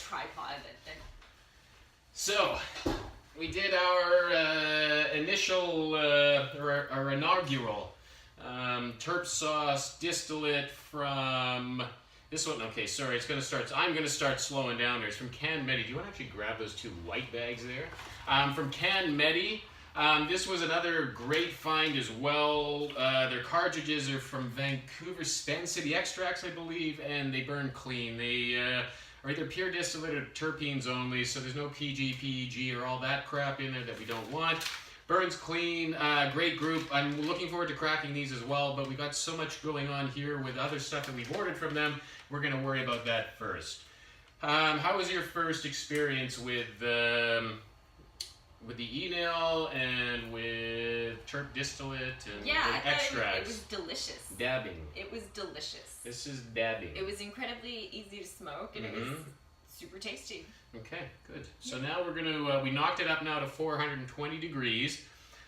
tripod. So, we did our initial, or our inaugural terp sauce distillate from this one. Okay, sorry, it's going to start. I'm going to start slowing down here. It's from Can Medi. Do you want to actually grab those 2 white bags there? From Can Medi. This was another great find as well. Their cartridges are from Vancouver Spend City Extracts, I believe, and they burn clean. They are either pure distillate or terpenes only, so there's no PG, PEG, or all that crap in there that we don't want. Burns clean, great group. I'm looking forward to cracking these as well, but we got so much going on here with other stuff that we've ordered from them. We're going to worry about that first. How was your first experience with the e-nail and with terp distillate and with extracts? It was delicious. Dabbing. It was delicious. This is dabbing. It was incredibly easy to smoke, and it was super tasty. Okay, good. So now we're going to, we knocked it up now to 420 degrees.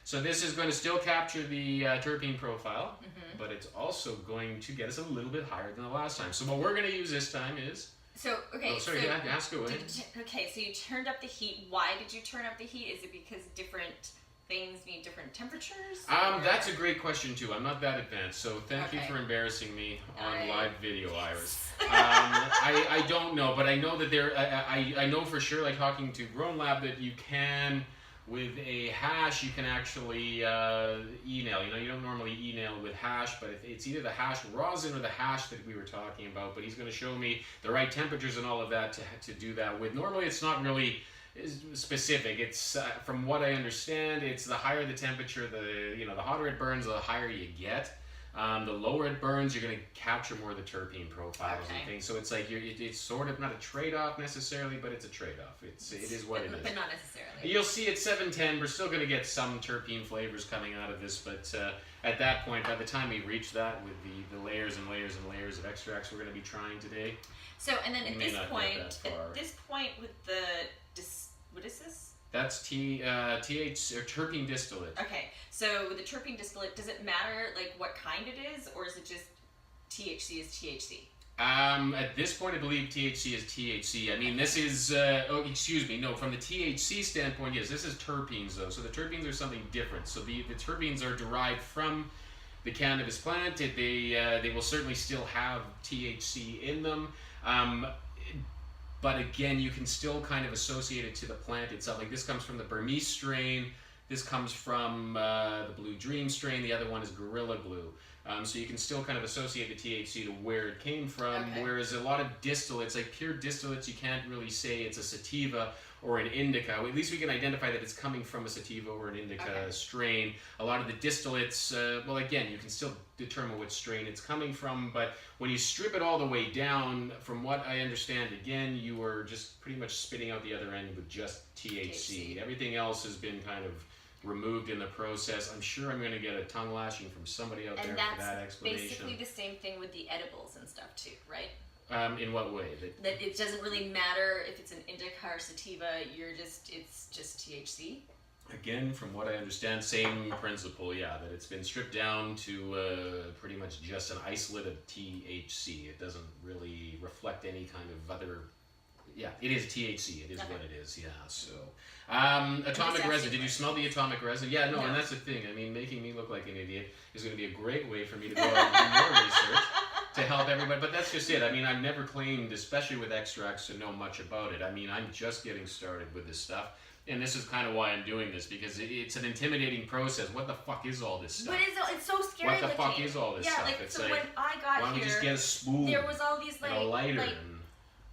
So this is going to still capture the terpene profile, but it's also going to get us a little bit higher than the last time. So what we're going to use this time is... So, okay. Oh, sorry, ask away. Okay, so you turned up the heat. Why did you turn up the heat? Is it because different things need different temperatures? That's a great question too. I'm not that advanced, so thank you for embarrassing me on live video, Iris. I don't know, but I know that I know for sure, like talking to Grown Lab, that you can, with a hash, you can actually e-nail. You know, you don't normally e-nail with hash, but it's either the hash rosin or the hash that we were talking about. But he's going to show me the right temperatures and all of that to do that with. Normally, it's not really specific. It's from what I understand, it's the higher the temperature, the hotter it burns, the higher you get. The lower it burns, you're going to capture more of the terpene profiles and things. So it's like it's sort of not a trade-off necessarily, but it's a trade-off. It is what it is. But not necessarily. You'll see at 710, we're still going to get some terpene flavors coming out of this, but at that point, by the time we reach that with the layers and layers and layers of extracts we're going to be trying today. So, and then at this point with the what is this? That's TH or terpene distillate. Okay, so with the terpene distillate, does it matter like what kind it is, or is it just THC is THC? At this point, I believe THC is THC. I mean, this is, from the THC standpoint, yes, this is terpenes though. So the terpenes are something different. So the terpenes are derived from the cannabis plant. They will certainly still have THC in them. But again, you can still kind of associate it to the plant itself. Like this comes from the Burmese strain. This comes from the Blue Dream strain. The other one is Gorilla Glue. So you can still kind of associate the THC to where it came from. Okay. Whereas a lot of distillates, like pure distillates, you can't really say it's a sativa or an indica. At least we can identify that it's coming from a sativa or an indica strain. A lot of the distillates, well, again, you can still determine what strain it's coming from, but when you strip it all the way down, from what I understand, again, you are just pretty much spitting out the other end with just THC. Everything else has been kind of removed in the process. I'm sure I'm going to get a tongue lashing from somebody out there for that explanation. And that's basically the same thing with the edibles and stuff too, right? In what way? That it doesn't really matter if it's an indica or sativa, it's just THC? Again, from what I understand, same principle, yeah, that it's been stripped down to pretty much just an isolate of THC. It doesn't really reflect any kind of other... Yeah, it is THC. It is what it is, yeah, so... atomic resin. Did you smell the atomic resin? Yeah, no, and that's the thing. I mean, making me look like an idiot is going to be a great way for me to go out and do more research to help everybody. But that's just it. I mean, I've never claimed, especially with extracts, to know much about it. I mean, I'm just getting started with this stuff. And this is kind of why I'm doing this, because it's an intimidating process. What the fuck is all this stuff? It's so scary. What the fuck is all this stuff? Like, it's so like, when I got here, why don't we just get a spoon? There was all these and a lighter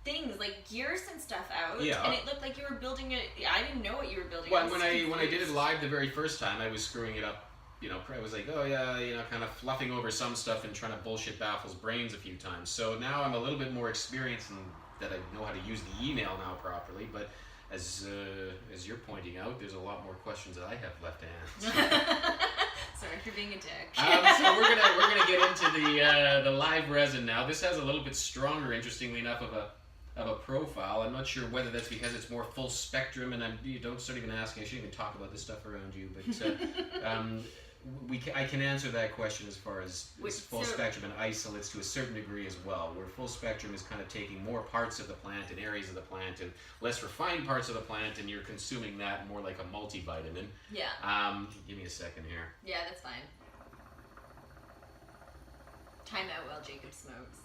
things like gears and stuff out, yeah. And it looked like you were building it. I didn't know what you were building. Well, when I did it live the very first time, I was screwing it up. You know, I was like, oh yeah, you know, kind of fluffing over some stuff and trying to bullshit Baffle's brains a few times. So now I'm a little bit more experienced in that I know how to use the email now properly. But as you're pointing out, there's a lot more questions that I have left to answer. Sorry for being a dick. So we're gonna get into the live resin now. This has a little bit stronger, interestingly enough, of a profile. I'm not sure whether that's because it's more full spectrum, and you don't start even asking. I shouldn't even talk about this stuff around you, but I can answer that question as far as full So- spectrum and isolates to a certain degree as well, where full spectrum is kind of taking more parts of the plant and areas of the plant and less refined parts of the plant, and you're consuming that more like a multivitamin. Yeah. Give me a second here. Yeah, that's fine. Time out while Jacob smokes.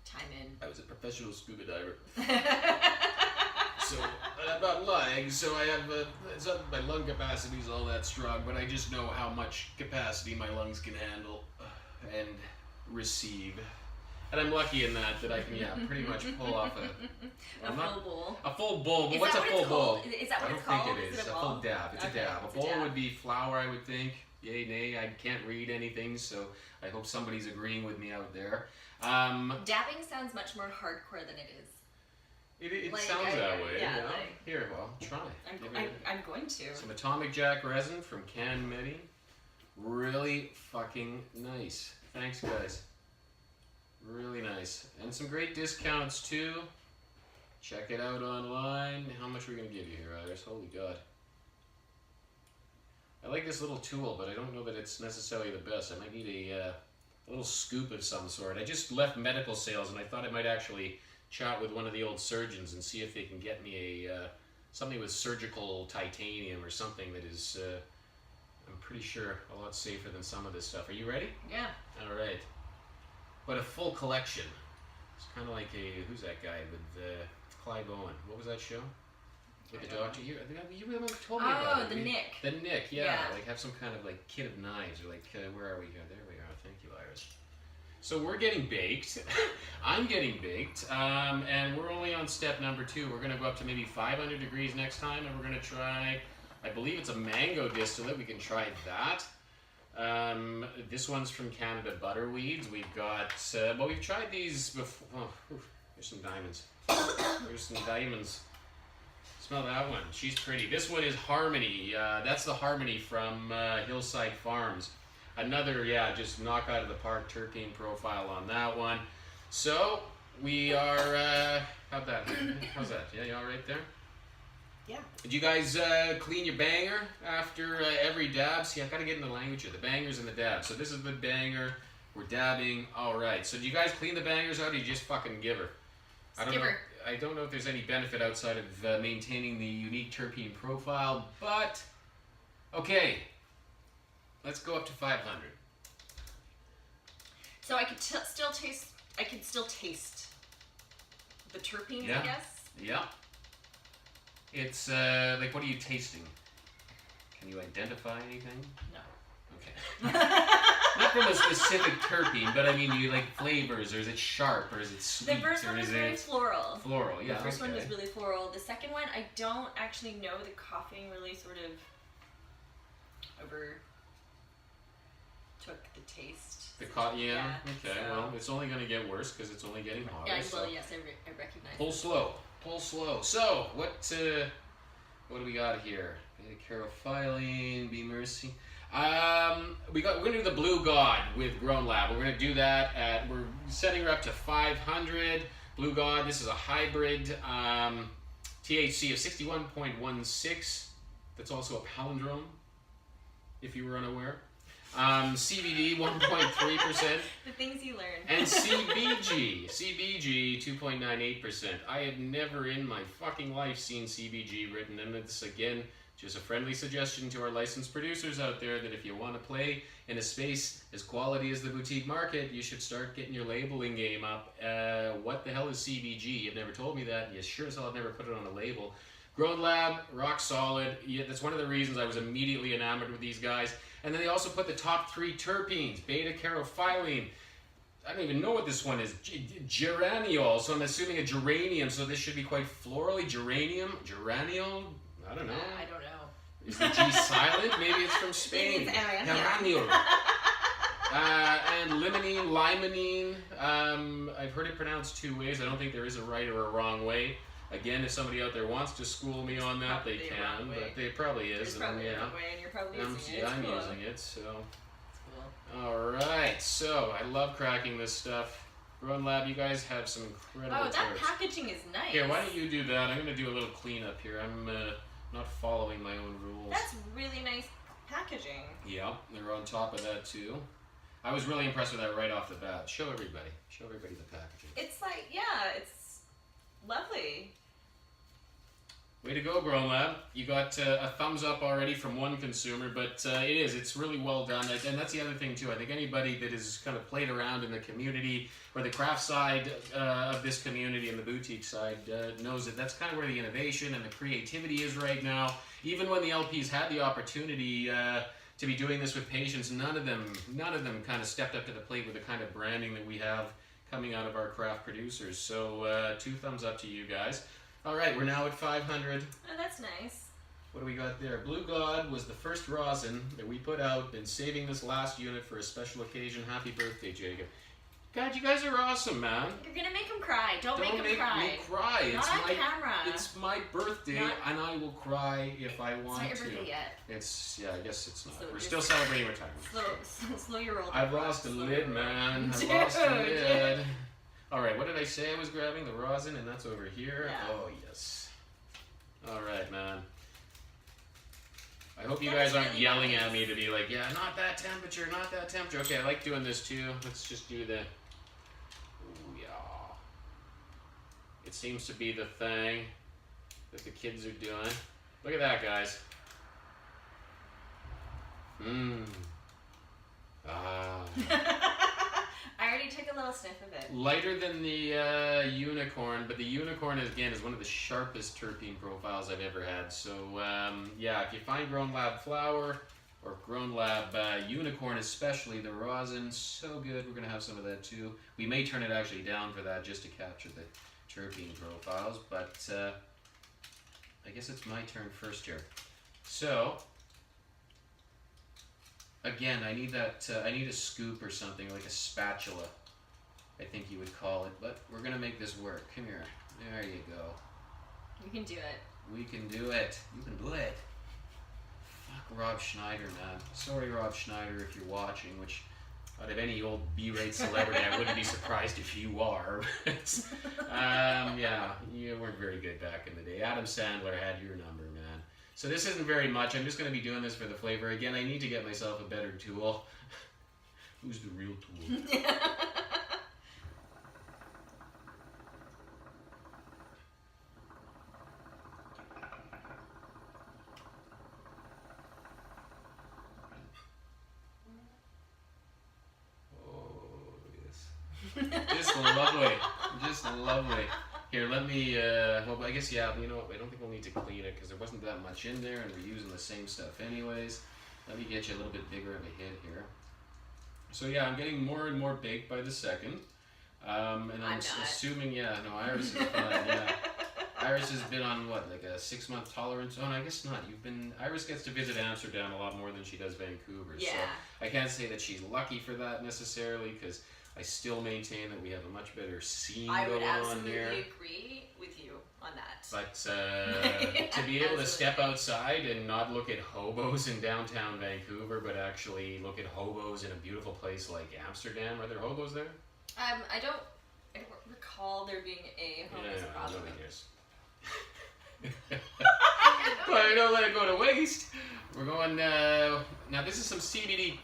Time in. I was a professional scuba diver. So, I'm not lying, so I have, it's not that my lung capacity is all that strong, but I just know how much capacity my lungs can handle and receive. And I'm lucky in that I can, pretty much pull off a full bowl. A full bowl, but Is what's that a what full it's bowl? called? Is that what it's called? I don't think it is. it A full dab. It's Okay, a dab. it's A a bowl dab. would be flour, I would think. Yay, nay, I can't read anything, so I hope somebody's agreeing with me out there. Dabbing sounds much more hardcore than it is. It Like, sounds that way. yeah, You know? like- Here, well, try. I'm going to. Some Atomic Jack resin from Can Medi. Really fucking nice. Thanks, guys. Really nice. And some great discounts, too. Check it out online. How much are we going to give you here, Iris? Holy God. I like this little tool, but I don't know that it's necessarily the best. I might need a little scoop of some sort. I just left medical sales, and I thought I might actually chat with one of the old surgeons and see if they can get me something with surgical titanium or something that is, I'm pretty sure, a lot safer than some of this stuff. Are you ready? Yeah. All right. But a full collection. It's kind of like who's that guy with Clive Owen? What was that show? With the doctor? You haven't told me about it. The Nick. The Nick, yeah. Yeah. Like have some kind of like kit of knives or like, where are we here? There we are. Thank you, Iris. So we're getting baked. I'm getting baked. And we're only on step number 2. We're going to go up to maybe 500 degrees next time, and we're going to try, I believe it's a mango distillate. We can try that. This one's from Canada Butterweeds. We've got, well, we've tried these before. Oh, there's some diamonds. There's some diamonds. Smell that one. She's pretty. This one is Harmony. That's the Harmony from Hillside Farms. Another, just knock out of the park terpene profile on that one. So, we are, how's that? Yeah, you all right there? Yeah. Did you guys clean your banger after every dab? See, I gotta get in the language here. The bangers and the dabs. So this is the banger. We're dabbing. All right. So do you guys clean the bangers out, or do you just fucking give her? I don't know if there's any benefit outside of maintaining the unique terpene profile, but okay. Let's go up to 500. So I could still taste. I could still taste the terpenes, Yeah. I guess. Yeah. It's like, what are you tasting? Can you identify anything? No. Okay. Not from a specific terpene, but I mean, do you like flavors, or is it sharp, or is it sweet, The first or one was is very it floral. floral? Yeah. The first one okay. was really floral. The second one, I don't actually know. The coughing really sort of over took the taste. Yeah. Okay. so- Well, it's only going to get worse because it's only getting hotter. Yeah, so. well, yes, I recognize. Pull slow. Pull slow. So, what do we got here? Beta-carotene, be mercy. We're gonna do the Blue God with Grown Lab. We're gonna do that we're setting her up to 500. Blue God, this is a hybrid, THC of 61.16. That's also a palindrome, if you were unaware. CBD 1.3%. The things you learn. And CBG 2.98%. I had never in my fucking life seen CBG written, and it's again just a friendly suggestion to our licensed producers out there that if you want to play in a space as quality as the boutique market, you should start getting your labeling game up. What the hell is CBG? You've never told me that, and you sure as hell have never put it on a label. Grown Lab, rock solid. Yeah, that's one of the reasons I was immediately enamored with these guys. And then they also put the top 3 terpenes, beta-carotene. I don't even know what this one is. Geraniol, so I'm assuming a geranium, so this should be quite florally. Geranium? Geraniol? I don't know. I don't know. Is the G silent? Maybe it's from Spain. It's Geraniol. Geraniol. And limonene. I've heard it pronounced 2 ways. I don't think there is a right or a wrong way. Again, if somebody out there wants to school me on that, they Probably a can, wrong way. but there probably is. There's probably and, a wrong way, and you're probably using it. I'm It's cool. using it, so. It's cool. Alright, so I love cracking this stuff. Grown Lab, you guys have some incredible Oh, that torch. packaging is nice. Here, why don't you do that? I'm going to do a little cleanup here. I'm not following my own rules. That's really nice packaging. Yeah, they're on top of that too. I was really impressed with that right off the bat. Show everybody the packaging. It's like, yeah, it's lovely. Way to go, Grown Lab. You got a thumbs up already from one consumer, but it's really well done. And that's the other thing too. I think anybody that has kind of played around in the community or the craft side of this community and the boutique side knows that that's kind of where the innovation and the creativity is right now. Even when the LPs had the opportunity to be doing this with patients, none of them kind of stepped up to the plate with the kind of branding that we have coming out of our craft producers. So 2 thumbs up to you guys. All right, we're now at 500. Oh, that's nice. What do we got there? Blue God was the first rosin that we put out. Been saving this last unit for a special occasion. Happy birthday, Jacob. God, you guys are awesome, man. You're gonna make him cry. Don't make him me cry. cry. Not on camera. It's my birthday, and I will cry if I want to. It's not your birthday yet. I guess it's not. So We're still celebrating retirement. Slow your roll. I've lost a lid, man. I've lost a lid. All right, what did I say I was grabbing? The rosin, and that's over here. Yeah. Oh, yes. All right, man. I hope you guys aren't yelling at me to be like, yeah, not that temperature, not that temperature. Okay, I like doing this too. Let's just do the... Ooh, yeah. It seems to be the thing that the kids are doing. Look at that, guys. Mmm. Ah. I already took a little sniff of it. Lighter than the unicorn, but the unicorn is one of the sharpest terpene profiles I've ever had. So yeah, if you find Grown Lab flower or Grown Lab unicorn, especially the rosin, so good. We're gonna have some of that too. We may turn it actually down for that just to capture the terpene profiles, but I guess it's my turn first here. So. Again, I need that. I need a scoop or something, like a spatula, I think you would call it. But we're gonna make this work. Come here. There you go. You can do it. We can do it. You can do it. Fuck Rob Schneider, man. Sorry, Rob Schneider, if you're watching. Which, out of any old B-rate celebrity, I wouldn't be surprised if you are. Yeah, you weren't very good back in the day. Adam Sandler had your number, man. So this isn't very much. I'm just going to be doing this for the flavor. Again, I need to get myself a better tool. Who's the real tool? Oh, yes. Just lovely. Just lovely. Here, let me, well, I guess, yeah, you know what, I don't think we'll need to clean it because there wasn't that much in there and we're using the same stuff anyways. Let me get you a little bit bigger of a hit here. So yeah, I'm getting more and more baked by the second. And I'm assuming, yeah, no, Iris is fine, yeah. Iris has been on, what, like a 6-month tolerance? Oh, no, I guess not. Iris gets to visit Amsterdam a lot more than she does Vancouver. Yeah. So I can't say that she's lucky for that necessarily because I still maintain that we have a much better scene going on here. I would absolutely agree with you on that. But to be able to step outside and not look at hobos in downtown Vancouver, but actually look at hobos in a beautiful place like Amsterdam. Are there hobos there? I don't recall there being a homeless problem. Nobody cares. But don't let it go to waste. We're going, now this is some CBD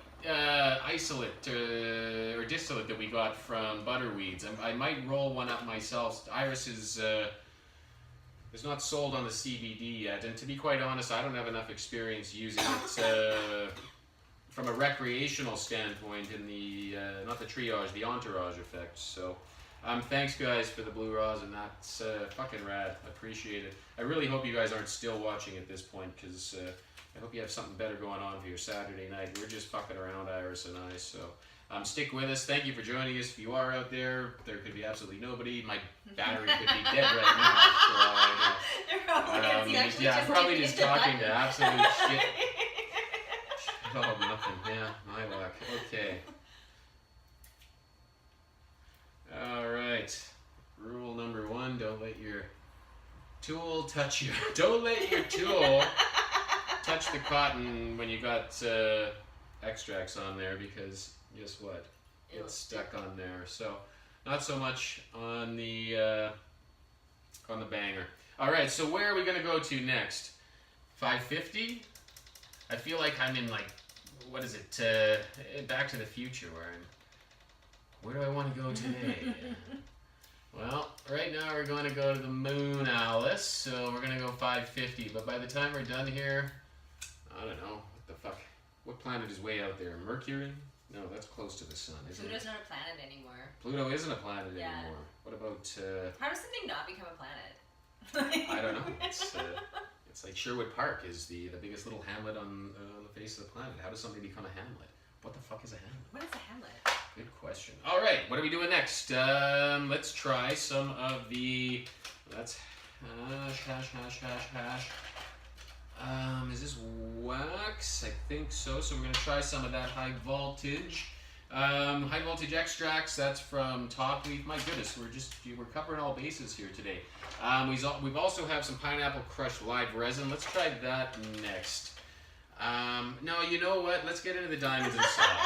isolate or distillate that we got from Butterweeds. I might roll one up myself. Iris is not sold on the CBD yet, and to be quite honest, I don't have enough experience using it from a recreational standpoint in the not the triage, the entourage effect. So thanks guys for the blue rosin. That's fucking rad. Appreciate it. I really hope you guys aren't still watching at this point because I hope you have something better going on for your Saturday night. We're just fucking around, Iris and I, so stick with us. Thank you for joining us. If you are out there, there could be absolutely nobody. My battery could be dead right now. For all I know. Yeah, I'm probably just talking to absolute shit. Oh, nothing. Yeah, my luck. Okay. All right. Rule number 1, don't let your tool touch your... Don't let your tool... touch the cotton when you got extracts on there because guess what? It's stuck on there. So Not so much on the banger. All right, so where are we gonna go to next? 550. I feel like I'm in like, what is it? Back to the Future, where do I want to go today? Well, right now we're going to go to the moon, Alice. So we're gonna go 550. But by the time we're done here, I don't know what the fuck. What planet is way out there? Mercury? No, that's close to the sun, isn't it? Pluto's not a planet anymore. Pluto isn't a planet anymore. What about? How does something not become a planet? I don't know. It's like Sherwood Park is the biggest little hamlet on the face of the planet. How does something become a hamlet? What the fuck is a hamlet? What is a hamlet? Good question. All right, what are we doing next? Let's try some of the. Let's hash. Is this wax? I think so. So we're going to try some of that high voltage. High voltage extracts, that's from Top Leaf. My goodness, we're covering all bases here today. We've also have some pineapple crushed live resin. Let's try that next. No, you know what? Let's get into the diamonds and solids.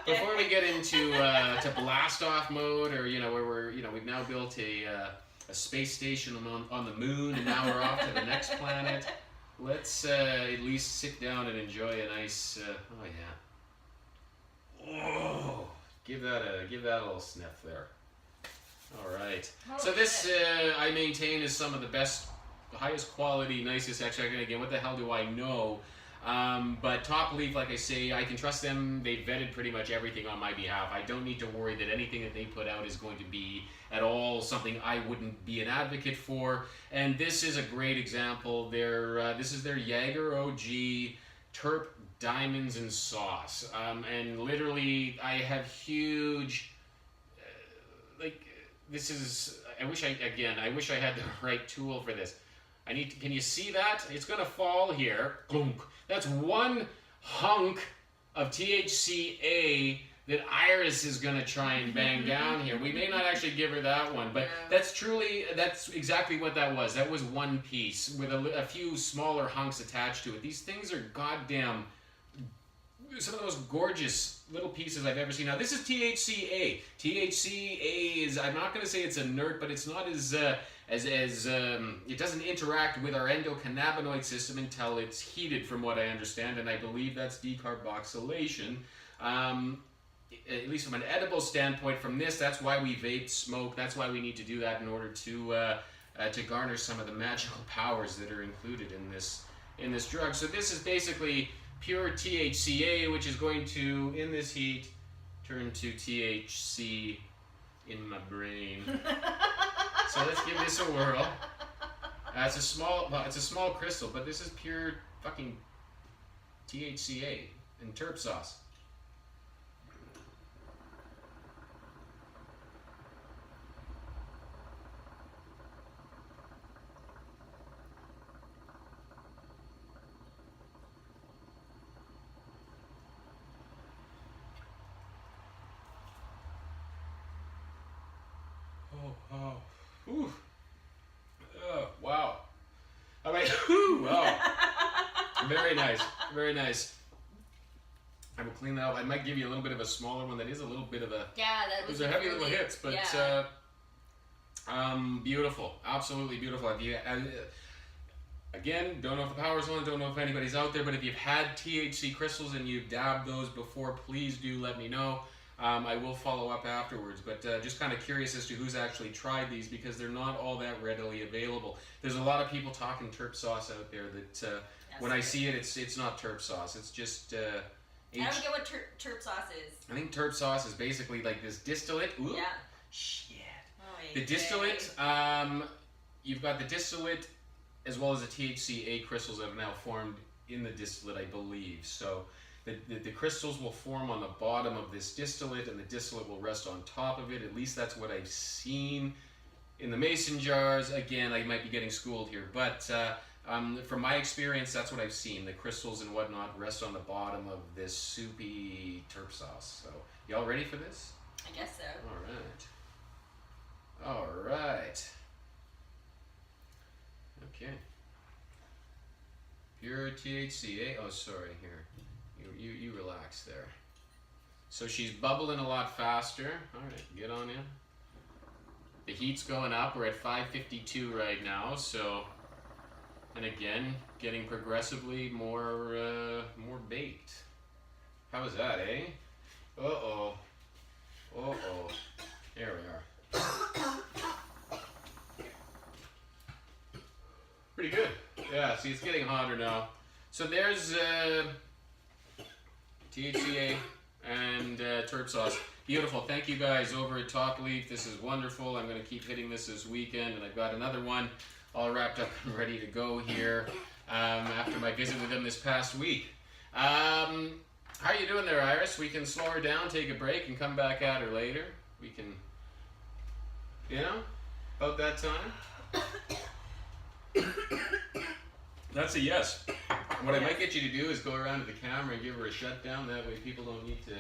Okay. Before we get into to blast off mode, or where we've now built a space station on the moon, and now we're off to the next planet. Let's at least sit down and enjoy a nice. Oh yeah. Oh, give that a little sniff there. All right. Oh, so this I maintain is some of the best, highest quality, nicest extract. And again, what the hell do I know? But Top Leaf, like I say, I can trust them. They vetted pretty much everything on my behalf. I don't need to worry that anything that they put out is going to be at all something I wouldn't be an advocate for. And this is a great example. This is their Jaeger OG Terp Diamonds and Sauce. And literally, I have huge, this is, I wish I had the right tool for this. Can you see that? It's gonna fall here. That's one hunk of THCA that Iris is gonna try and bang down here. We may not actually give her that one, but that's exactly what that was. That was one piece with a few smaller hunks attached to it. These things are goddamn, some of the most gorgeous little pieces I've ever seen. Now this is THCA. THCA is, I'm not gonna say it's inert, but it's not as it doesn't interact with our endocannabinoid system until it's heated, from what I understand, and I believe that's decarboxylation. At least from an edible standpoint, from this, that's why we vape, smoke. That's why we need to do that in order to garner some of the magical powers that are included in this drug. So this is basically pure THCA, which is going to, in this heat, turn to THC in my brain. So let's give this a whirl. It's a small crystal, but this is pure fucking THCA and terp sauce. Ooh. Oh, wow. All right. Wow. Very nice. Very nice. I will clean that up. I might give you a little bit of a smaller one. That is a little bit of a. Yeah, that was. Those are heavy little hits, but beautiful. Absolutely beautiful. Again, don't know if the power's on. Don't know if anybody's out there. But if you've had THC crystals and you've dabbed those before, please do let me know. I will follow up afterwards, but just kind of curious as to who's actually tried these, because they're not all that readily available. There's a lot of people talking terp sauce out there that when I see it, it's not terp sauce. It's just I don't get what terp sauce is. I think terp sauce is basically like this distillate. Ooh, yeah. Shit. Oh, the distillate. You've got the distillate as well as the THCA crystals that have now formed in the distillate, I believe. So. The crystals will form on the bottom of this distillate, and the distillate will rest on top of it. At least that's what I've seen in the mason jars. Again, I might be getting schooled here, but from my experience, that's what I've seen. The crystals and whatnot rest on the bottom of this soupy terp sauce. So, y'all ready for this? I guess so. All right. Okay. Pure THCA. Oh, sorry. Here. You relax there. So she's bubbling a lot faster. All right, get on in. The heat's going up. We're at 552 right now. So, and again, getting progressively more baked. How was that, eh? Uh-oh. Uh-oh. There we are. Pretty good. Yeah, see, it's getting hotter now. So there's THCA and terp sauce. Beautiful. Thank you guys over at Top Leaf. This is wonderful. I'm going to keep hitting this weekend, and I've got another one all wrapped up and ready to go here after my visit with them this past week. How are you doing there, Iris? We can slow her down, take a break, and come back at her later. We can, you know, about that time. That's a yes. What I might get you to do is go around to the camera and give her a shutdown. That way people don't need to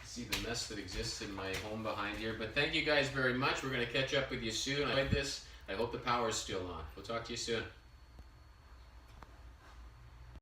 see the mess that exists in my home behind here. But thank you guys very much. We're going to catch up with you soon. I like this. I hope the power's still on. We'll talk to you soon.